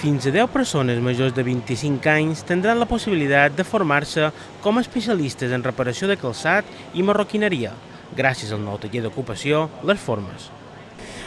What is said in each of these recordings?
Fins a 10 persones majors de 25 anys tindran la possibilitat de formar-se com a especialistes en reparació de calçat i marroquineria, gràcies al nou taller d'ocupació Les Formes.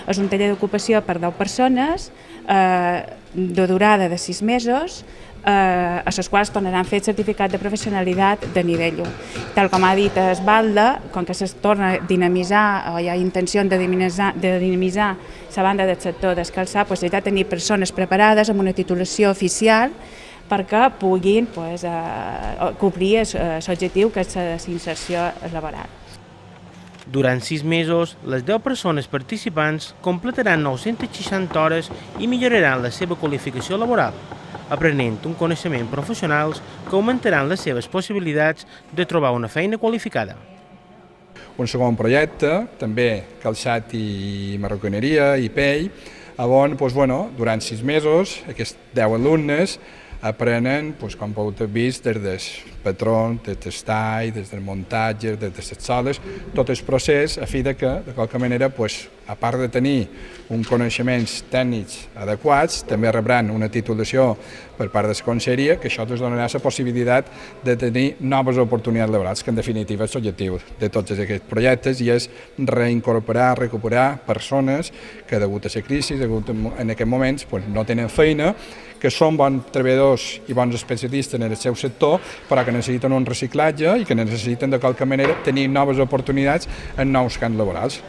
És un taller d'ocupació per 10 persones, de durada de 6 mesos, a les quals tornaran a fer el certificat de professionalitat de nivell 1. Tal com ha dit Esbalda, com que es torna a dinamitzar, o hi ha intenció de dinamitzar la banda del sector del calçat, doncs necessita tenir persones preparades amb una titulació oficial perquè puguin cobrir l'objectiu que és la inserció laboral. Durant 6 mesos, les 10 persones participants completaran 960 hores i milloraran la seva qualificació laboral, aprenent un coneixement professionals que augmentaran les seves possibilitats de trobar una feina qualificada. Un segon projecte, també calçat i marroquineria i pell, on durant 6 mesos aquests 10 alumnes aprenen, com heu vist, des del patró, des del tall, des del muntatge, des de les soles, tot el procés a fi que, de qualque manera, a part de tenir uns coneixements tècnics adequats, també rebran una titulació per part de la conselleria, que això els donarà la possibilitat de tenir noves oportunitats laborals, que en definitiva és l'objectiu de tots aquests projectes i és reincorporar, recuperar persones que, degut a la crisi, en aquests moments no tenen feina, que són bons treballadors i bons especialistes en el seu sector, però que necessiten un reciclatge i que necessiten de qualque manera tenir noves oportunitats en nous camps laborals.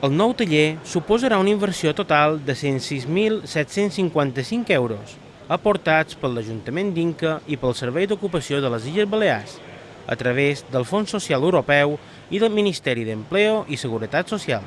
El nou taller suposarà una inversió total de 106.755 euros, aportats per l'Ajuntament d'Inca i pel Servei d'Ocupació de les Illes Balears, a través del Fons Social Europeu i del Ministeri d'Empleo i Seguretat Social.